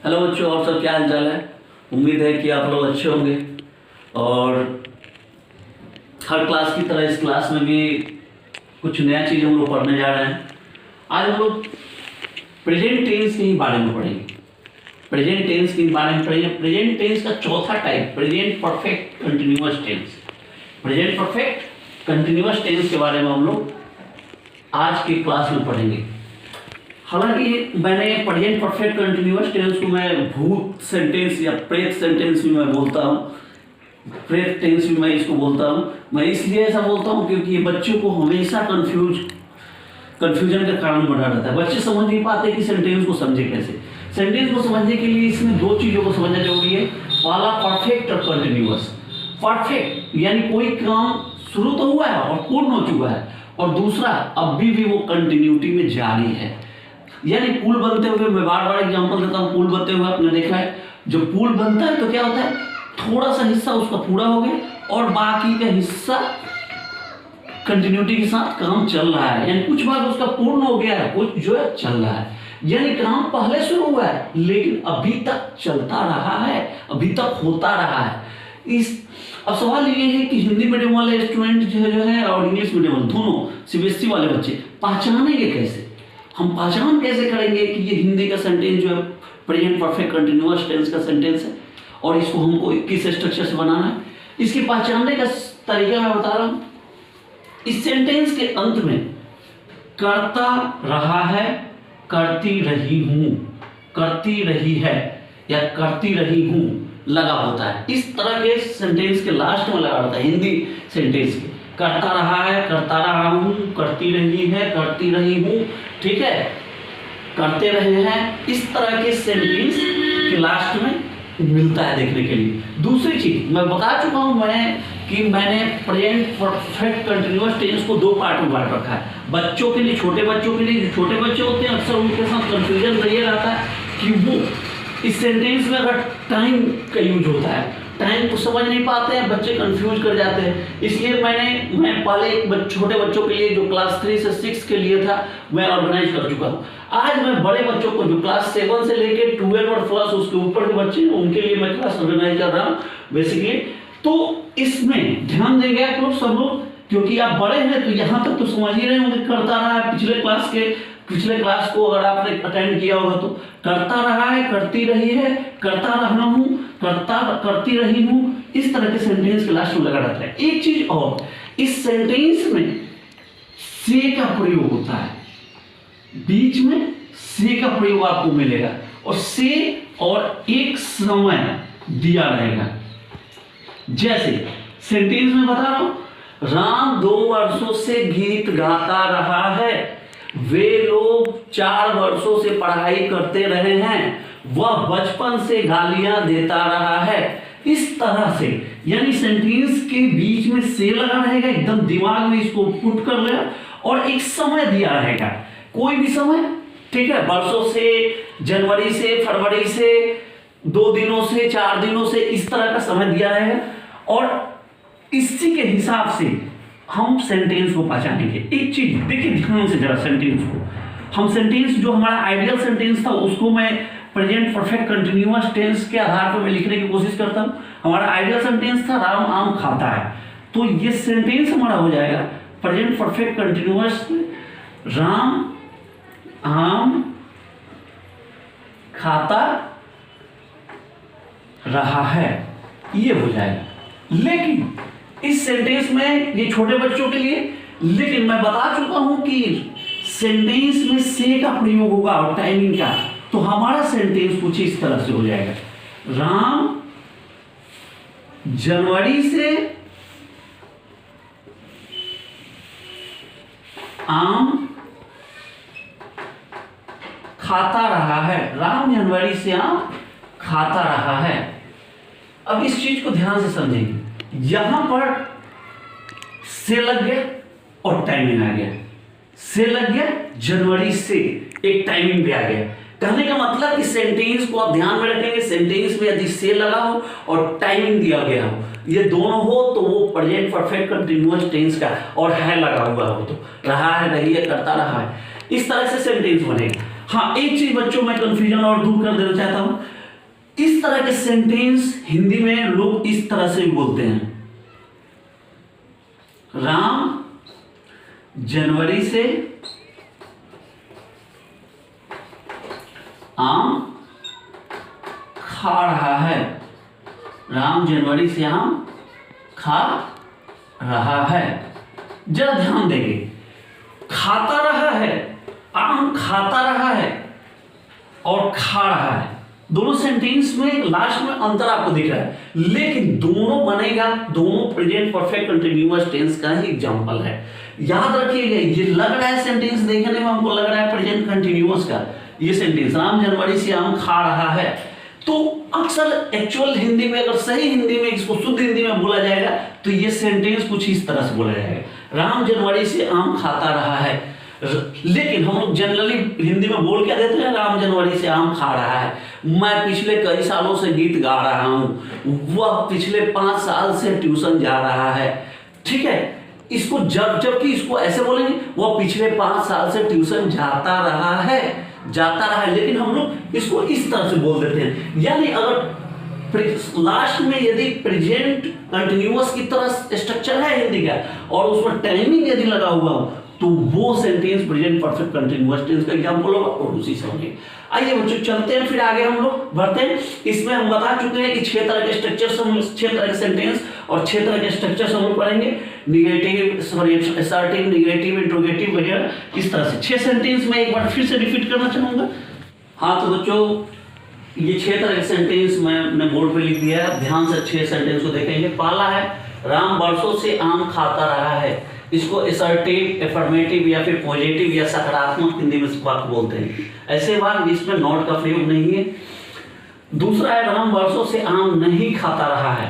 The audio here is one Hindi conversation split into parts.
हेलो बच्चों, और सब क्या हाल चाल है। उम्मीद है कि आप लोग अच्छे होंगे और हर क्लास की तरह इस क्लास में भी कुछ नया चीज़ हम लोग पढ़ने जा रहे हैं। आज हम लोग प्रेजेंट टेंस के ही बारे में पढ़ेंगे। प्रेजेंट टेंस के बारे में पढ़ेंगे। प्रेजेंट टेंस का चौथा type present perfect continuous tense. Present perfect continuous tense के बारे में हम लोग आज की क्लास में पढ़ेंगे। हालांकि मैंने प्रेजेंट परफेक्ट कंटिन्यूअस टेंस को मैं भूत सेंटेंस या प्रेत सेंटेंस भी मैं बोलता हूँ, प्रेत टेंस भी मैं इसको बोलता हूँ। मैं इसलिए ऐसा बोलता हूँ क्योंकि ये बच्चों को हमेशा कन्फ्यूजन का कारण बना रहता है। बच्चे समझ नहीं पाते कि सेंटेंस को समझे कैसे। सेंटेंस को समझने के लिए इसमें दो चीज़ों को समझना जरूरी है। पहला परफेक्ट और कंटिन्यूअस। परफेक्ट यानी कोई काम शुरू तो हुआ है और पूर्ण हो चुका है, और दूसरा अभी भी वो कंटिन्यूटी में जारी है। यानी पुल बनते हुए, मैं बार बार एग्जांपल देता हूँ, पुल बनते हुए आपने देखा है जब पुल बनता है तो क्या होता है, थोड़ा सा हिस्सा उसका पूरा हो गया और बाकी का हिस्सा कंटिन्यूटी के साथ काम चल रहा है। यानी कुछ भाग उसका पूर्ण हो गया है, कुछ जो है चल रहा है। यानी काम पहले शुरू हुआ है लेकिन अभी तक चलता रहा है, अभी तक होता रहा है। अब सवाल ये है कि हिंदी मीडियम वाले स्टूडेंट जो है और इंग्लिश मीडियम वाले दोनों सीबीएसई वाले बच्चे पहचानेंगे कैसे। हम पहचान कैसे करेंगे कि ये हिंदी का सेंटेंस जो है प्रेजेंट परफेक्ट कंटिन्यूअस टेंस का सेंटेंस है और इसको हमको किस स्ट्रक्चर से बनाना है। इसकी पहचानने का तरीका मैं बता रहा हूँ। इस सेंटेंस के अंत में करता रहा है, करती रही हूँ, करती रही है या करती रही हूँ लगा होता है। इस तरह के सेंटेंस के लास्ट में लगा होता है हिंदी सेंटेंस के। करता रहा है, करता रहा हूँ, करती रही है, करती रही हूँ, ठीक है, करते रहे हैं। इस तरह के सेंटेंस के लास्ट में मिलता है देखने के लिए। दूसरी चीज मैं बता चुका हूँ मैंने प्रेजेंट परफेक्ट कंटिन्यूअस टेंस को दो पार्ट में बांट रखा है। बच्चों के लिए, छोटे बच्चों के लिए, जो छोटे बच्चे होते हैं अक्सर उनके साथ कंफ्यूजन ये रहता है कि वो इस सेंटेंस में अगर टाइम का यूज होता है, टाइम को समझ नहीं पाते हैं, बच्चे कंफ्यूज कर जाते हैं। इसलिए मैं पहले छोटे बच्चों के लिए जो क्लास 3 से 6 के लिए था मैं ऑर्गेनाइज कर चुका हूँ। आज मैं बड़े बच्चों को जो क्लास 7 से लेकर 12 और प्लस उसके ऊपर के बच्चे हैं उनके लिए मैं क्लास ऑर्गेनाइज कर रहा हूँ बेसिकली। तो इसमें ध्यान देंगे आप लोग सब लोग, क्योंकि आप बड़े हैं तो यहाँ तक तो समझ ही रहे होंगे। करता रहा है पिछले क्लास को अगर आपने अटेंड किया होगा तो करता रहा है, करती रही है, करता रहा हूँ, करती रही हूँ, इस तरह के सेंटेंस के लास्ट में लगा रहता है। एक चीज और, इस सेंटेंस में से का प्रयोग होता है, बीच में से का प्रयोग आपको मिलेगा और से और एक समय दिया रहेगा। जैसे सेंटेंस में बता रहा हूं, राम 2 वर्षों से गीत गाता रहा है, वे लोग 4 वर्षों से पढ़ाई करते रहे हैं, वह बचपन से गालियां देता रहा है। इस तरह से यानी सेंटेंस के बीच में से लगा रहेगा, एकदम दिमाग में इसको पुट कर ले, और एक समय दिया रहेगा, कोई भी समय, ठीक है, वर्षों से, जनवरी से, फरवरी से, 2 दिनों से, 4 दिनों से, इस तरह का समय दिया रहेगा और इसी के हिसाब से हम सेंटेंस को पहचानेंगे। एक चीज देखिए ध्यान से जरा, सेंटेंस को हम सेंटेंस जो हमारा आइडियल सेंटेंस था उसको मैं प्रेजेंट परफेक्ट कंटिन्यूअस टेंस के आधार पर मैं लिखने की कोशिश करता हूं। हमारा आइडियल सेंटेंस था राम आम खाता है, तो ये सेंटेंस हमारा हो जाएगा प्रेजेंट परफेक्ट कंटिन्यूअस, राम आम खाता रहा है, ये हो जाएगा। लेकिन इस सेंटेंस में ये छोटे बच्चों के लिए, लेकिन मैं बता चुका हूं कि सेंटेंस में से का प्रयोग होगा और टाइमिंग का, तो हमारा सेंटेंस कुछ इस तरह से हो जाएगा, राम जनवरी से आम खाता रहा है, राम जनवरी से आम खाता रहा है। अब इस चीज को ध्यान से समझेंगे, यहां पर से लग गया और टाइमिंग आ गया, से लग गया, जनवरी से एक टाइमिंग भी आ गया। कहने का मतलब कि सेंटेंस को आप ध्यान में रखेंगे, सेंटेंस में यदि से लगा हो और टाइमिंग दिया गया हो, ये दोनों हो तो वो प्रेजेंट परफेक्ट कंटिन्यूअस टेंस का, और है लगा हुआ हो तो रहा है, रही है, करता रहा है, इस तरह से सेंटेंस बनेगा। हाँ, एक चीज बच्चों मैं कंफ्यूजन और दूर कर देना चाहता हूं, इस तरह के सेंटेंस हिंदी में लोग इस तरह से भी बोलते हैं, राम जनवरी से आम खा रहा है। राम जनवरी से आम खा रहा है। जरा ध्यान देंगे, खाता रहा है, आम खाता रहा है और खा रहा है, दोनों सेंटेंस में लास्ट में अंतर आपको दिख रहा है, लेकिन दोनों बनेगा, दोनों प्रेजेंट परफेक्ट कंटीन्यूअस टेंस का ही एग्जांपल है। याद रखिएगा, ये लग रहा है सेंटेंस देखने में हमको लग रहा है प्रेजेंट कंटीन्यूअस का, ये सेंटेंस राम जनवरी से आम खा रहा है, तो अक्सर एक्चुअल हिंदी में, अगर सही हिंदी में इसको शुद्ध हिंदी में बोला जाएगा तो ये सेंटेंस कुछ इस तरह से बोला जाएगा, राम जनवरी से आम खाता रहा है। लेकिन हम लोग जनरली हिंदी में बोल क्या देते हैं, राम जनवरी से आम खा रहा है। मैं पिछले कई सालों से गीत गा रहा हूं, वह पिछले 5 साल से ट्यूशन जा रहा है। ठीक है, इसको जबकि इसको ऐसे बोलेंगे, वह पिछले 5 साल से ट्यूशन जाता रहा है, लेकिन हम लोग इसको इस तरह से बोल देते हैं। यानी अगर लास्ट में यदि प्रेजेंट कंटिन्यूअस की तरह स्ट्रक्चर है हिंदी का और उसमें टाइमिंग यदि लगा हुआ हो तो वो sentence present perfect continuous tense का एग्जांपल होगा और उसी से होंगे। आइए बच्चों चलते हैं, फिर आगे हम लोग बढ़ते हैं। इसमें हम बता चुके हैं कि 6 तरह के स्ट्रक्चर्स, 6 तरह के सेंटेंस और 6 तरह के स्ट्रक्चर्स हम लोग पढ़ेंगे, negative, sorry assertive, negative, interrogative वगैरह, इस तरह से 6 सेंटेंस में एक बार फिर से रिपीट करना चाहूंगा। हाँ तो बच्चों ये 6 तरह के सेंटेंस मैंने बोर्ड पे लिख दिया है, ध्यान से 6 सेंटेंस को देखेंगे। पहला है, राम वर्षों से आम खाता रहा है। इसको असर्टिव, एफर्मेटिव या फिर पॉजिटिव या सकारात्मक हिंदी में वाक्य बोलते हैं। ऐसे वाक्य जिसमें नॉट का प्रयोग नहीं है। दूसरा है, राम वर्षों से आम नहीं खाता रहा है।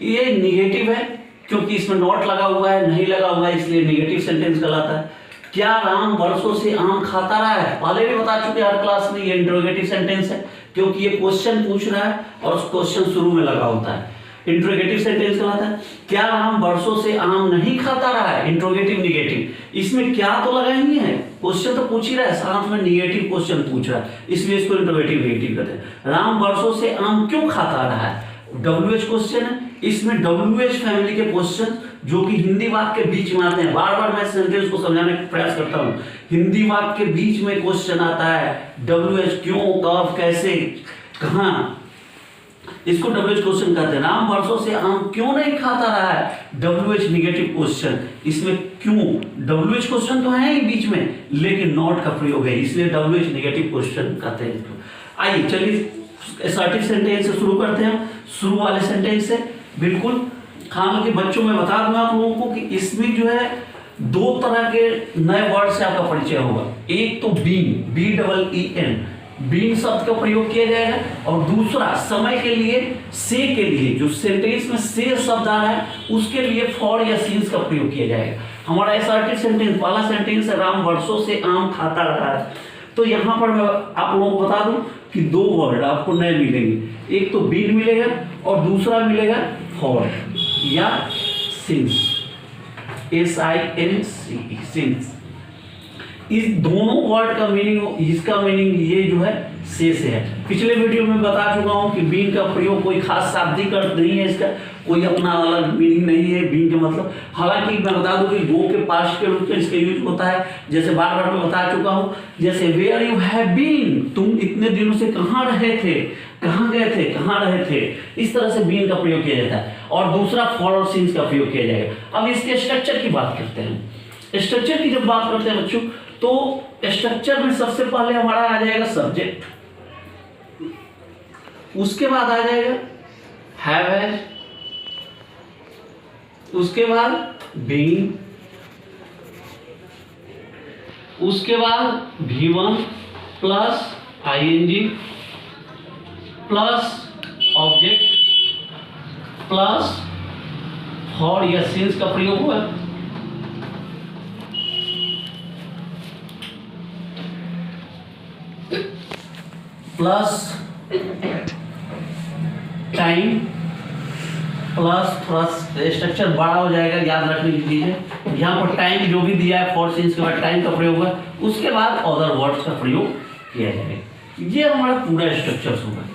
ये निगेटिव है क्योंकि इसमें नॉट लगा हुआ है, नहीं लगा हुआ है, इसलिए निगेटिव सेंटेंस कहलाता है। क्या राम वर्षों से आम खाता रहा है, पहले भी बता चुके हर क्लास में, ये इंट्रोगेटिव सेंटेंस है क्योंकि ये क्वेश्चन पूछ रहा है और उस क्वेश्चन शुरू में लगा होता है, इंट्रोगेटिव सेंटेंस कहलाता है। क्या राम वर्षों से आम नहीं खाता रहा है, इंट्रोगेटिव निगेटिव, इसमें क्या तो लगा ही है, क्वेश्चन तो पूछ ही रहा है, साथ में निगेटिव क्वेश्चन पूछ रहा है, इसलिए इसको इंट्रोगेटिव निगेटिव कहते हैं। राम वर्षों से आम क्यों खाता रहा है, WH क्वेश्चन है, इसमें WH फैमिली के क्वेश्चन जो कि हिंदी वाक्य के बीच में आते हैं, बार बार मैं सेंटेंस को समझाने का प्रयास करता हूं, हिंदी वाक्य के बीच में क्वेश्चन आता है, WH क्यों, कब, कैसे, कहां, इसको WH क्वेश्चन कहते हैं। राम वर्षों से आम क्यों नहीं खाता रहा है, WH निगेटिव क्वेश्चन, इसमें क्यों, WH क्वेश्चन तो है ही बीच में लेकिन नॉट का प्रयोग है, इसलिए WH निगेटिव क्वेश्चन कहते हैं। आइए चलिए असर्टिव सेंटेंस से शुरू करते हैं, शुरू वाले सेंटेंस से। बिल्कुल हालांकि बच्चों में बता दूंगा आप लोगों को कि इसमें जो है 2 तरह के नए वर्ड से आपका परिचय होगा। एक तो बीन, BEEN, बीन शब्द का प्रयोग किया जाएगा, और दूसरा समय के लिए, से के लिए, जो सेंटेंस में से शब्द आ रहा है उसके लिए फॉर या सिंस का प्रयोग किया जाएगा। हमारा असर्टिव सेंटेंस, पहला सेंटेंस है, राम वर्षों से आम खाता रहा है। तो यहाँ पर मैं आप लोगों को बता दूं कि 2 वर्ड आपको नए मिलेंगे, एक तो बीन मिलेगा और दूसरा मिलेगा फॉर या सिंस, SINCE, सिंस। इस दोनों वर्ड का मीनिंग, इसका मीनिंग ये जो है से है। पिछले वीडियो में बता चुका हूं कि बीन का प्रयोग कोई खास शाब्दिक अर्थ नहीं है, इसका कोई अपना अलग मीनिंग नहीं है बीन का मतलब। हालांकि मैं बता दूं कि गो के पास्ट के रूप में इसका यूज होता है, जैसे बार बार मैं बता चुका हूं, जैसे वेयर यू हैव बीन, तुम इतने दिनों से कहाँ रहे थे, कहाँ गए थे, कहाँ रहे थे, इस तरह से बीन का प्रयोग किया जाता है। और दूसरा फॉर और सिंस का प्रयोग किया जाएगा। अब इसके स्ट्रक्चर की बात करते हैं। स्ट्रक्चर की जब बात करते हैं बच्चों, तो स्ट्रक्चर में सबसे पहले हमारा आ जाएगा सब्जेक्ट, उसके बाद आ जाएगा हैव, उसके बाद बीइंग, उसके बाद V1 plus ING plus object plus for या सिंस का प्रयोग हुआ, प्लस टाइम, प्लस थोड़ा स्ट्रक्चर बड़ा हो जाएगा, याद रखने की चीज है। यहाँ पर टाइम जो भी दिया है फॉर सिंस के बाद टाइम का प्रयोग हुआ, उसके बाद अदर वर्ड्स का प्रयोग किया जाएगा। ये हमारा पूरा स्ट्रक्चर होगा।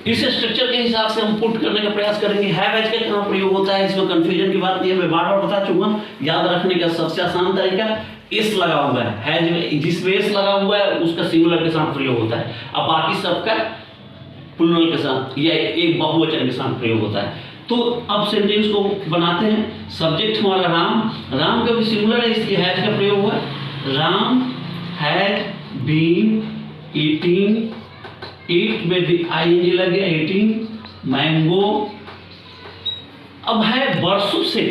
इस स्ट्रक्चर के हिसाब से हम पुट करने का प्रयास करेंगे। हैव एज का कहाँ प्रयोग होता है, इसमें कंफ्यूजन की बात नहीं है, मैं बार बार बता चुका हूँ। याद रखने का सबसे आसान तरीका इस लगा हुआ है, हैज जिस पे इस लगा हुआ है उसका सिंगुलर के साथ प्रयोग होता है, अब बाकी सबका प्लूरल के साथ या एक बहुवचन के साथ प्रयोग होता है। तो अब सेंटेंस को बनाते हैं। सब्जेक्ट हमारा राम, राम का भी सिंगुलर है इसलिए हैज का प्रयोग हुआ। राम हैड बीन ईटिंग, ईट में भी आईएनजी लग गया, ईटिंग मैंगो। अब है वर्षों से,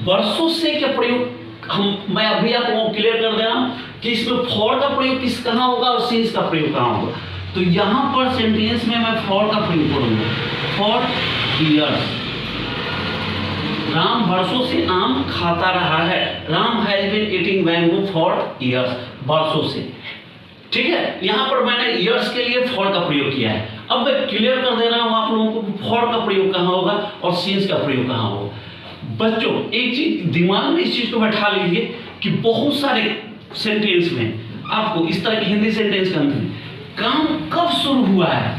वर्षों से क्या प्रयोग मैं अभी आपको क्लियर कर दे रहा हूं कि इसमें फॉर का प्रयोग किस कहाँ होगा और सिंस का प्रयोग कहाँ होगा। तो यहां पर सेंटेंस में मैं फॉर का प्रयोग करूंगा, फॉर ईयर्स। राम वर्षों से आम खाता रहा है, Ram has been eating mango for years, वर्षों से। ठीक है, यहां पर मैंने ईयर्स के लिए फॉर का प्रयोग किया है। अब मैं क्लियर कर दे रहा हूं आप लोगों को फॉर का प्रयोग कहां होगा और सिंस का प्रयोग कहां होगा। बच्चों एक चीज दिमाग में इस चीज को बैठा लीजिए कि बहुत सारे सेंटेंस में आपको इस तरह के हिंदी सेंटेंस के अंदर काम कब शुरू हुआ है,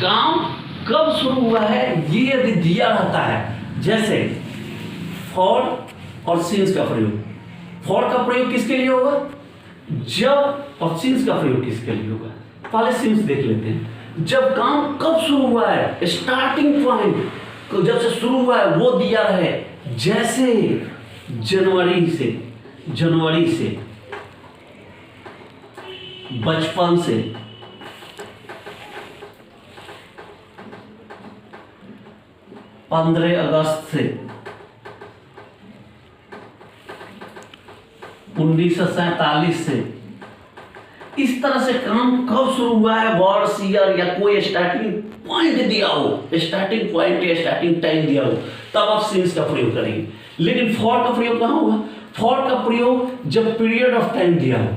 काम कब शुरू हुआ है ये यदि दिया रहता है, जैसे फॉर और सिंस का प्रयोग। फॉर का प्रयोग किसके लिए होगा जब, और सिंस का प्रयोग किसके लिए होगा। पहले सिंस देख लेते हैं। जब काम कब शुरू हुआ है, स्टार्टिंग पॉइंट जब से शुरू हुआ है वो दिया रहे, जैसे जनवरी से, जनवरी से, बचपन से, 15 अगस्त से, 1947 से। इस तरह से काम कब शुरू हुआ है, वर्ष, ईयर या कोई स्टार्टिंग पॉइंट दिया हो, स्टार्टिंग पॉइंट या स्टार्टिंग टाइम दिया हो, तब आप सिंस का प्रयोग करेंगे। लेकिन फॉर का प्रयोग कहां होगा, फॉर का प्रयोग जब पीरियड ऑफ टाइम दिया हो,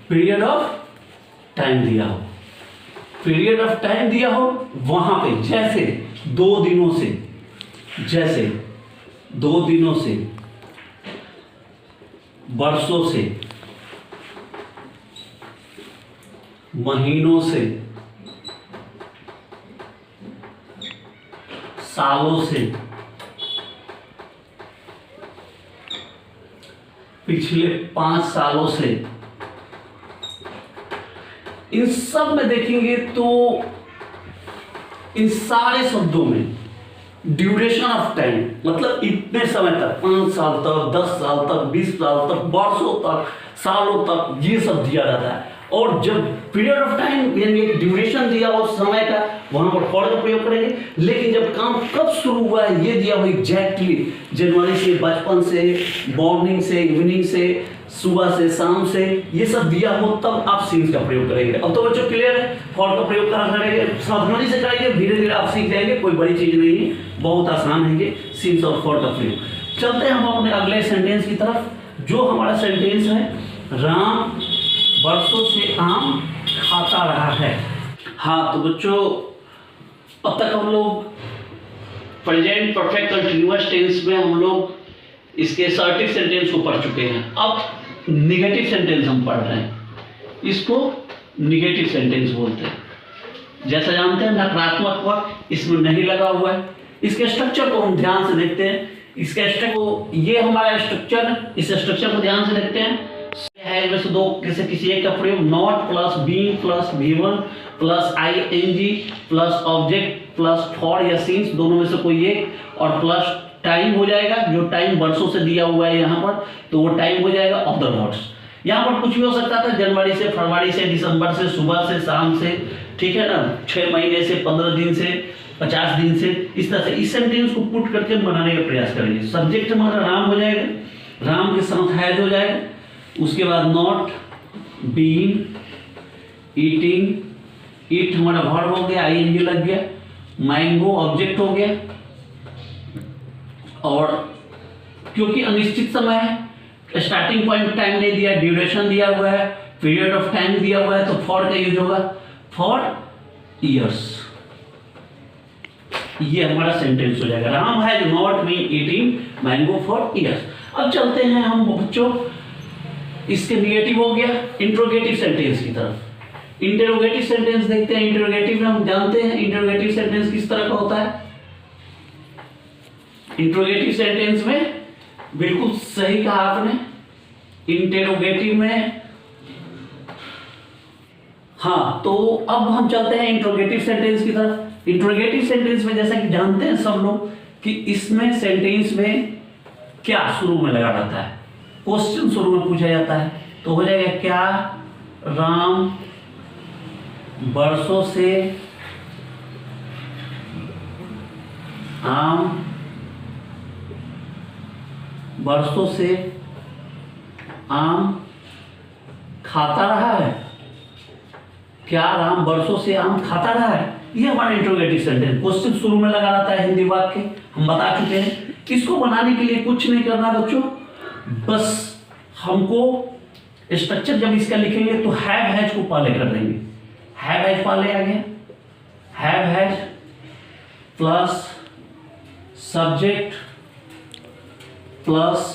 पीरियड ऑफ टाइम दिया हो, पीरियड ऑफ टाइम दिया हो वहां पे, जैसे 2 दिनों से, जैसे 2 दिनों से, वर्षों से, महीनों से, सालों से, पिछले 5 सालों से। इन सब में देखेंगे तो इन सारे शब्दों में ड्यूरेशन ऑफ टाइम मतलब इतने समय तक, 5 साल तक, 10 साल तक, 20 साल तक, वर्षों तक, सालों तक, ये सब दिया जाता है। और जब पीरियड ऑफ टाइम यानी एक ड्यूरेशन दिया हो समय का, वहां पर फॉर का प्रयोग करेंगे। लेकिन जब काम कब शुरू हुआ है ये दिया हो एग्जैक्टली, जनवरी से, बचपन से, मॉर्निंग से, इवनिंग से, सुबह से, शाम से, ये सब दिया हो, तब आप सिंस का प्रयोग करेंगे। अब तो बच्चों क्लियर है, फॉर का प्रयोग करेंगे, सावधानी से करेंगे, धीरे धीरे आप सीख जाएंगे, कोई बड़ी चीज नहीं है, बहुत आसान है ये सिंस और फॉर का प्रयोग। चलते हैं हम अपने अगले सेंटेंस की तरफ, जो हमारा सेंटेंस है, राम वर्षों से आम खाता रहा है। हाँ तो बच्चों अब तक हम लोग प्रेजेंट परफेक्ट कंटिन्यूअस टेंस में हम लोग इसके असर्टिव सेंटेंस को पढ़ चुके हैं। अब निगेटिव सेंटेंस हम पढ़ रहे हैं, इसको निगेटिव सेंटेंस बोलते हैं। जैसा जानते हैं नकारात्मक वक्त इसमें नहीं लगा हुआ है। इसके स्ट्रक्चर को हम ध्यान से देखते हैं। इसके स्ट्रक्चर को, ये हमारा स्ट्रक्चर, इस स्ट्रक्चर को ध्यान से देखते हैं। है वैसे दो किसी एक का प्रयोग, not plus being plus V1 plus ING plus object plus for या सिंस, दोनों में से कोई एक, और प्लस टाइम हो जाएगा, जो टाइम वर्षों से दिया हुआ है यहाँ पर, तो वो टाइम हो जाएगा ऑफ द वर्ड्स। यहाँ पर कुछ भी हो सकता था, जनवरी से, फरवरी से, दिसंबर से, सुबह से, शाम से, ठीक है ना, 6 महीने से, 15 दिन से, 50 दिन से, इस तरह से इस सेंटेंस को पुट करके बनाने का प्रयास करेंगे। सब्जेक्ट हमारा राम हो जाएगा, राम के साथ हैज हो जाएगा, उसके बाद नॉट, बीइंग, ईटिंग, ईट हमारा वर्ब हो गया, ING लग गया, मैंगो ऑब्जेक्ट हो गया, और क्योंकि अनिश्चित समय है, स्टार्टिंग पॉइंट टाइम नहीं दिया, ड्यूरेशन दिया हुआ है, पीरियड ऑफ टाइम दिया हुआ है, तो फॉर का यूज होगा फॉर ईयर्स। ये हमारा सेंटेंस हो जाएगा, Ram has not been eating mango for years. अब चलते हैं हम बच्चों, इसके निगेटिव हो गया, इंट्रोगेटिव सेंटेंस की तरफ। इंटरोगेटिव सेंटेंस देखते हैं। इंटरोगेटिव में हम जानते हैं इंटरोगेटिव सेंटेंस किस तरह का होता है। इंटरोगेटिव सेंटेंस में बिल्कुल सही कहा आपने, इंटरोगेटिव में, हाँ। तो अब हम चलते हैं इंट्रोगेटिव सेंटेंस की तरफ। इंट्रोगेटिव सेंटेंस में जैसा कि जानते हैं सब लोग कि इसमें सेंटेंस में क्या शुरू में लगा रहता है, क्वेश्चन शुरू में पूछा जाता है। तो हो जाएगा क्या राम बरसों से आम खाता रहा है। क्या राम बरसों से आम खाता रहा है, ये हमारा इंट्रोगेटिव सेंटेंस। क्वेश्चन शुरू में लगा रहता है हिंदी वाक्य, हम बता चुके हैं। इसको बनाने के लिए कुछ नहीं करना बच्चों, बस हमको स्ट्रक्चर जब इसका लिखेंगे तो हैव हैज को पहले कर देंगे। हैव हैज पहले आ गया, have has plus subject plus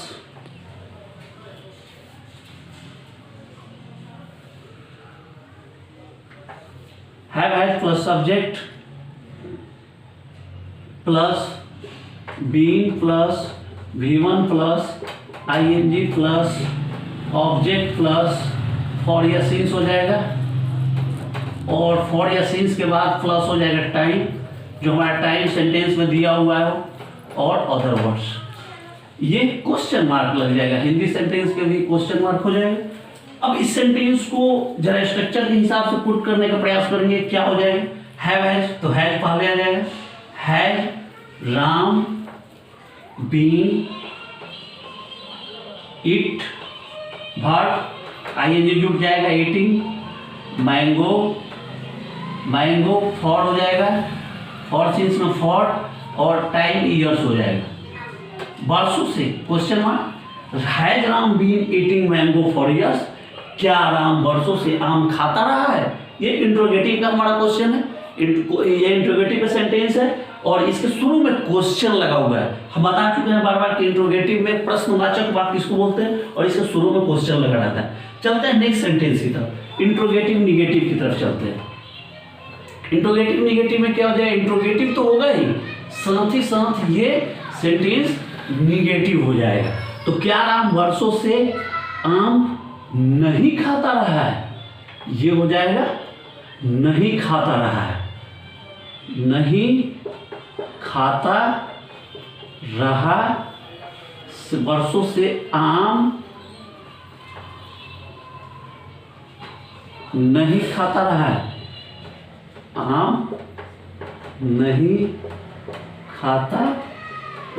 have has plus subject plus being plus V1 plus ING plus object plus for या सिंस हो जाएगा, और फॉर या सिंस के बाद प्लस हो जाएगा टाइम, जो हमारा टाइम सेंटेंस में दिया हुआ है, और अदर वर्ड्स। ये क्वेश्चन मार्क लग जाएगा, हिंदी सेंटेंस के भी क्वेश्चन मार्क हो जाएगा। अब इस सेंटेंस को जरा स्ट्रक्चर के हिसाब से पुट करने का प्रयास करेंगे। क्या हो जाएगा, हैव हैज, तो हैज पहले आ जाएगा, हैज राम बीन इट, भाट ING जुट जाएगा, ईटिंग, मैंगो फॉर हो जाएगा, फॉर सिंस में फॉर, और टाइम ईयर्स हो जाएगा। बरसों से question mark, has Ram been eating mango for years, क्या राम बरसों से आम खाता रहा है। ये इंट्रोगेटिव का हमारा क्वेश्चन है, ये इंट्रोगेटिव का सेंटेंस है, और इसके शुरू में क्वेश्चन लगा हुआ है। हम बता चुके हैं बार बार कि इंट्रोगेटिव में प्रश्नवाचक वाक्य किसको बोलते हैं, और इसके शुरू में क्वेश्चन लगा रहता है। चलते हैं नेक्स्ट सेंटेंस की तरफ, इंट्रोगेटिव निगेटिव की तरफ चलते हैं। इंट्रोगेटिव निगेटिव में क्या हो जाएगा, इंट्रोगेटिव तो होगा ही, साथ ही साथ ये सेंटेंस निगेटिव हो जाएगा। तो क्या राम वर्षों से आम नहीं खाता रहा है, ये हो जाएगा नहीं खाता रहा है, नहीं खाता रहा, वर्षों से आम नहीं खाता रहा है, आम नहीं खाता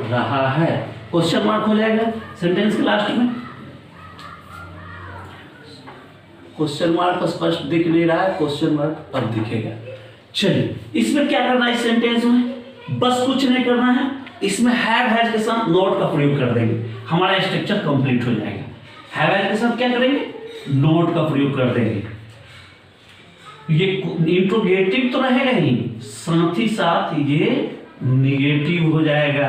रहा है, क्वेश्चन मार्क हो जाएगा सेंटेंस के लास्ट में। क्वेश्चन मार्क स्पष्ट दिख नहीं रहा है, क्वेश्चन मार्क अब दिखेगा। चलिए इसमें क्या करना है, इस सेंटेंस में बस कुछ नहीं करना है, इसमें हैव हैज के साथ नॉट का प्रयोग कर देंगे, हमारा स्ट्रक्चर कंप्लीट हो जाएगा। हैव हैज के साथ क्या करेंगे, नॉट का प्रयोग कर देंगे। ये इंट्रोगेटिव तो रहेगा ही, साथ ही साथ ये निगेटिव हो जाएगा।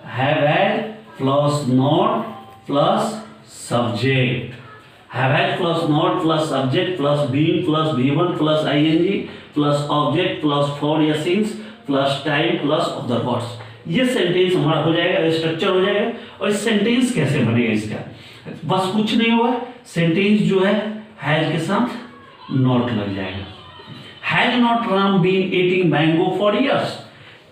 Have has plus not plus subject, have has plus not plus subject plus being plus V1 plus ING plus object plus for या since plus time plus other words. ये सेंटेंस हमारा हो जाएगा, स्ट्रक्चर हो जाएगा। और इस सेंटेंस कैसे बनेगा इसका, बस कुछ नहीं हुआ, सेंटेंस जो है हैज के साथ नॉट लग जाएगा। Has not Ram been eating mango for years,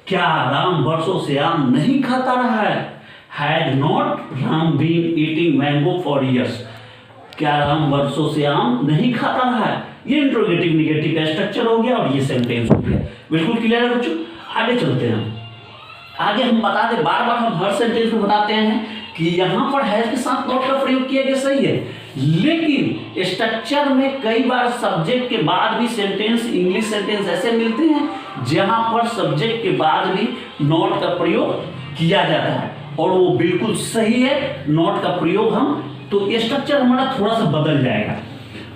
क्या राम वर्षों से आम नहीं खाता रहा है। Has not Ram been eating mango for years, क्या राम वर्षों से आम नहीं खाता रहा है। ये इंट्रोगेटिव निगेटिव का स्ट्रक्चर हो गया और ये सेंटेंस हो गया। बिल्कुल क्लियर है बच्चों, आगे चलते हैं। आगे हम बता दें, बार बार हम हर सेंटेंस में बताते हैं कि यहाँ पर हैज के साथ नॉट का प्रयोग किया गया, सही है, लेकिन स्ट्रक्चर में कई बार सब्जेक्ट के बाद भी सेंटेंस, इंग्लिश सेंटेंस ऐसे मिलते हैं जहां पर सब्जेक्ट के बाद भी नॉट का प्रयोग किया जाता है, और वो बिल्कुल सही है। नॉट का प्रयोग हम, तो ये स्ट्रक्चर हमारा थोड़ा सा बदल जाएगा।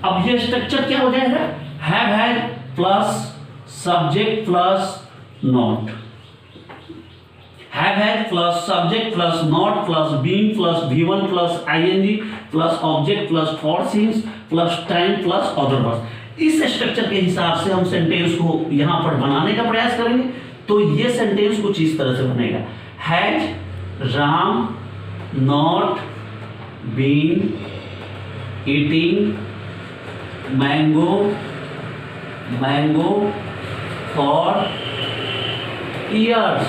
अब ये स्ट्रक्चर क्या हो जाएगा, have has plus subject plus not, has plus subject plus not plus been plus V1 plus ing plus object plus for since plus time plus other words. इस स्ट्रक्चर के हिसाब से हम सेंटेंस को यहां पर बनाने का प्रयास करेंगे। तो ये सेंटेंस कुछ इस तरह से बनेगा, has Ram not been eating mango for years.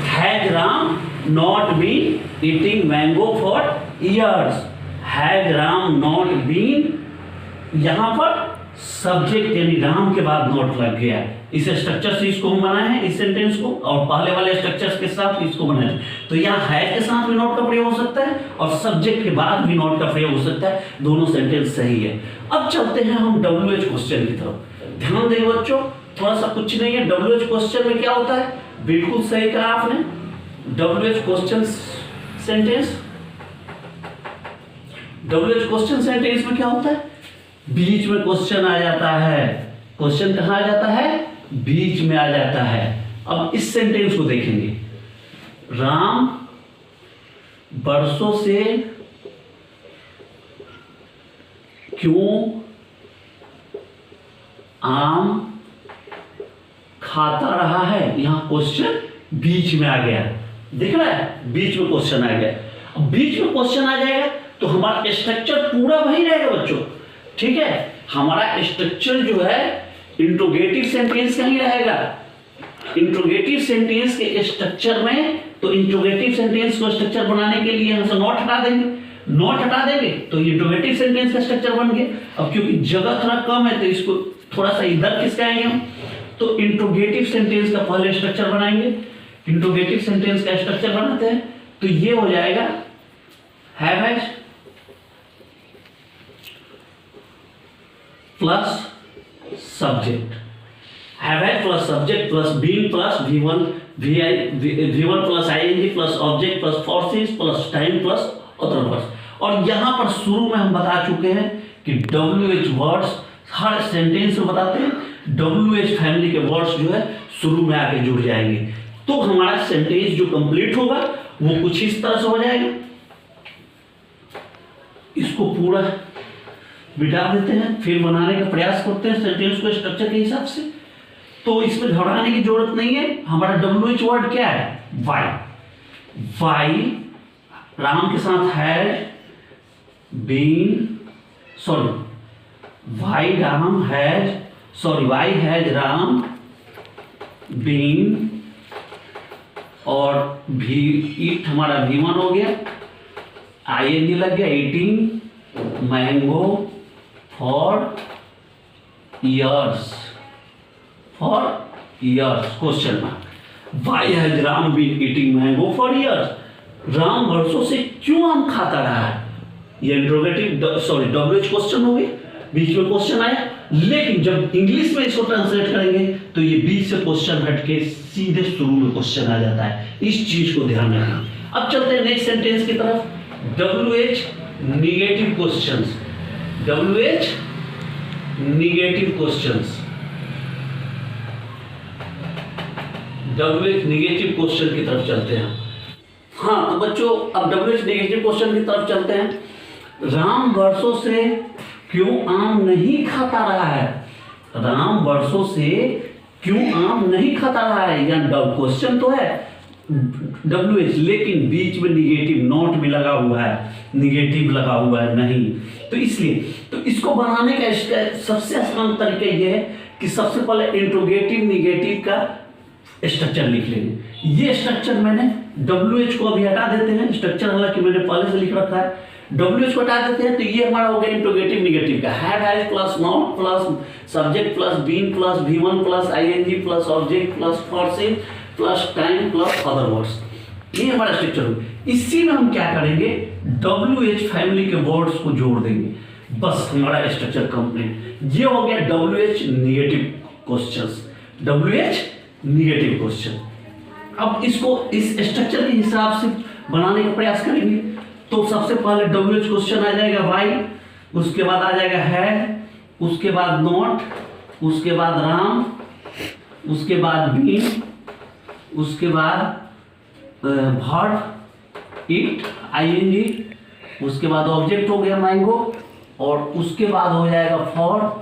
Has Ram not been eating mango for years. Has Ram not been, यहां पर सब्जेक्ट यानी राम के बाद नॉट लग गया। इस स्ट्रक्चर से इसको हम बनाए हैं इस सेंटेंस को, और पहले वाले स्ट्रक्चर्स के साथ इसको बनाए। तो यहाँ हैज के साथ भी नॉट का प्रयोग हो सकता है और सब्जेक्ट के बाद भी नॉट का प्रयोग हो सकता है, दोनों सेंटेंस सही है। अब चलते हैं हम WH क्वेश्चन की तरफ। ध्यान दें बच्चों, थोड़ा सा कुछ नहीं है। WH क्वेश्चन में क्या होता है, बिल्कुल सही कहा आपने। WH question sentence, WH question sentence में क्या होता है, बीच में क्वेश्चन आ जाता है। क्वेश्चन कहां आ जाता है, बीच में आ जाता है। अब इस सेंटेंस को देखेंगे, राम बरसों से क्यों आम खाता रहा है। यहां क्वेश्चन बीच में आ गया, दिख रहा है, बीच में क्वेश्चन आ गया। अब बीच में क्वेश्चन आ जाएगा तो हमारा स्ट्रक्चर पूरा वही रहेगा बच्चों, ठीक है। हमारा स्ट्रक्चर जो है इंट्रोगेटिव सेंटेंस का ही रहेगा। इंट्रोगेटिव सेंटेंस के स्ट्रक्चर में, तो इंट्रोगेटिव सेंटेंस को स्ट्रक्चर बनाने के लिए यहां से नॉट हटा देंगे, नॉट हटा देंगे तो इंट्रोगेटिव सेंटेंस का स्ट्रक्चर बन गया। अब क्योंकि जगह थोड़ा कम है तो इसको थोड़ा सा इधर खिसकाएंगे हम, तो इंट्रोगेटिव सेंटेंस का पहले स्ट्रक्चर बनाएंगे। इंट्रोगेटिव सेंटेंस का स्ट्रक्चर बनाते हैं तो ये हो जाएगा have plus subject, have plus subject plus been plus V1 plus ing plus object plus for since plus time plus other words. और यहां पर शुरू में हम बता चुके हैं कि WH वर्ड्स हर सेंटेंस में बताते हैं, WH फैमिली के वर्ड्स जो है शुरू में आके जुड़ जाएंगे, तो हमारा सेंटेंस जो कंप्लीट होगा वो कुछ इस तरह से हो जाएगा। इसको पूरा बिठा देते हैं, फिर बनाने का प्रयास करते हैं सेंटेंस को स्ट्रक्चर के हिसाब से। तो इसमें घबराने की जरूरत नहीं है। हमारा WH वर्ड क्या है, वाई राम के साथ has been, why has Ram been, और ईट हमारा V1 हो गया, ing लग गया, eating mango for years, question mark. Why has Ram been eating mango for years. Ram वर्षों से क्यों आम खाता रहा है, ये इंट्रोगेटिव WH क्वेश्चन हो गया, बीच में क्वेश्चन आया। लेकिन जब इंग्लिश में इसको ट्रांसलेट करेंगे तो ये बीच से क्वेश्चन हटके सीधे शुरू में क्वेश्चन आ जाता है, इस चीज को ध्यान रखना। अब चलते हैं नेक्स्ट सेंटेंस की तरफ। WH negative questions, WH negative questions, WH negative question की तरफ चलते हैं। हाँ तो बच्चों अब WH निगेटिव क्वेश्चन की तरफ चलते हैं। राम वर्षों से क्यों आम नहीं खाता रहा है, राम वर्षों से क्यों आम नहीं खाता रहा है, या क्वेश्चन तो है WH, लेकिन बीच में निगेटिव नॉट भी लगा हुआ है, निगेटिव लगा हुआ है नहीं, तो इसलिए तो इसको बनाने का इसका सबसे आसान तरीका यह है कि सबसे पहले इंट्रोगेटिव निगेटिव का स्ट्रक्चर लिख लेंगे। ये स्ट्रक्चर मैंने WH को अभी हटा देते हैं, स्ट्रक्चर हालांकि मैंने पहले से लिख रखा है, WH को हटा देते हैं तो ये हमारा हो गया इंट्रोगेटिव निगेटिव का, has plus not plus subject plus been plus V1 plus ing plus object plus for since plus time plus other words, ये हमारा स्ट्रक्चर होगा। इसी में हम क्या करेंगे, WH फैमिली के वर्ड्स को जोड़ देंगे, बस हमारा स्ट्रक्चर कंप्लीट। ये हो गया WH negative questions, WH negative question. अब इसको इस स्ट्रक्चर के हिसाब से बनाने का प्रयास करेंगे। तो सबसे पहले WH क्वेश्चन आ जाएगा वाई, उसके बाद आ जाएगा है, उसके बाद नॉट, उसके बाद राम, उसके बाद बीन, उसके बाद वर्ब इट ing, उसके बाद ऑब्जेक्ट हो गया मैंगो, और उसके बाद हो जाएगा फॉर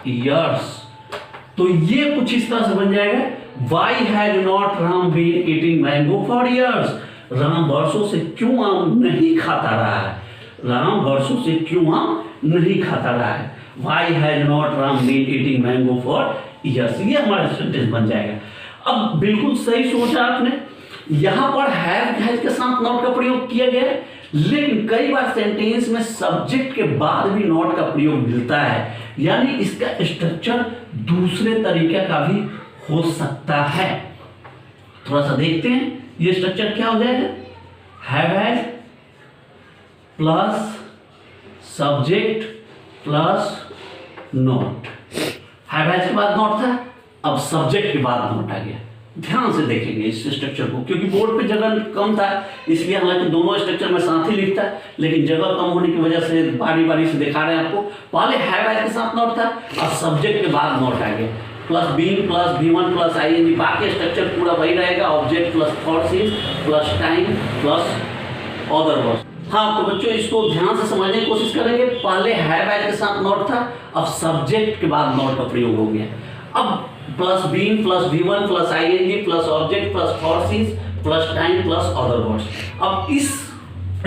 इयर्स। तो ये कुछ इस तरह से बन जाएगा, why has not Ram been eating mango for years. Ram वर्षों से क्यों आम नहीं खाता रहा है, राम वर्षों से क्यों आम नहीं खाता रहा है। Why has not Ram been eating mango for years, ये हमारा सेंटेंस बन जाएगा। अब बिल्कुल सही सोचा आपने, यहां पर हैज के साथ नॉट का प्रयोग किया गया है, लेकिन कई बार सेंटेंस में सब्जेक्ट के बाद भी नॉट का प्रयोग मिलता है, यानी इसका स्ट्रक्चर दूसरे तरीके का भी हो सकता है। थोड़ा सा देखते हैं ये स्ट्रक्चर क्या हो जाएगा। Have has plus subject plus not, have has के बाद नॉट था, अब सब्जेक्ट के बाद नॉट आ गया। ध्यान से देखेंगे इस स्ट्रक्चर को, क्योंकि बोर्ड पे जगह कम था, इसलिए हालांकि दोनों स्ट्रक्चर में साथ ही लिखता है, लेकिन जगह कम होने की वजह से बारी बारी से दिखा रहे हैं आपको। पहले हैव हैज के साथ नॉट था, अब सब्जेक्ट के बाद नॉट आ गया, plus being plus V1 plus ing, बाकी स्ट्रक्चर पूरा वही रहेगा, object plus thought seen plus time plus other words. हाँ तो बच्चों इसको ध्यान से समझने की कोशिश करेंगे। पहले हैव हैज के साथ नॉट था, अब सब्जेक्ट के बाद नॉट का प्रयोग हो गया। अब plus being plus V1 plus ing plus object plus thought seen plus time plus other words. अब इस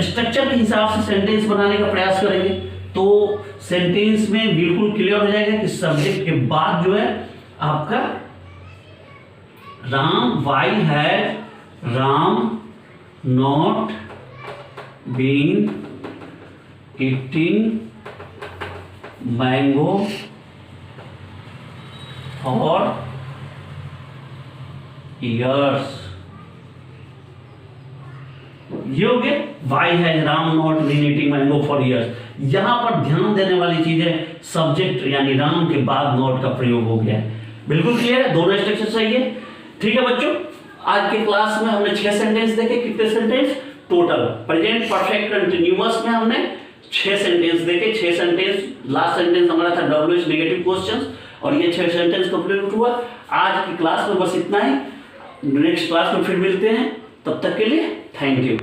स्ट्रक्चर के हिसाब से सेंटेंस बनाने का प्रयास करेंगे, तो सेंटेंस में बिल्कुल क्लियर हो जाएगा कि सब्जेक्ट के बाद जो है आपका Ram, why has Ram not been eating mango for years. ये हो गया why has Ram not been eating mango for years. यहां पर ध्यान देने वाली चीज है सब्जेक्ट यानी राम के बाद नॉट का प्रयोग हो गया है। बिल्कुल क्लियर है, दोनों स्ट्रक्चर सही है। ठीक है बच्चों, आज के क्लास में हमने 6 सेंटेंस देखे। कितने sentence total? Present perfect continuous में हमने 6 सेंटेंस देखे। 6 सेंटेंस, लास्ट सेंटेंस हमारा था WH नेगेटिव क्वेश्चंस, और ये 6 सेंटेंस कंप्लीट हुआ। आज की क्लास में बस इतना ही, नेक्स्ट क्लास में फिर मिलते हैं, तब तक के लिए थैंक यू।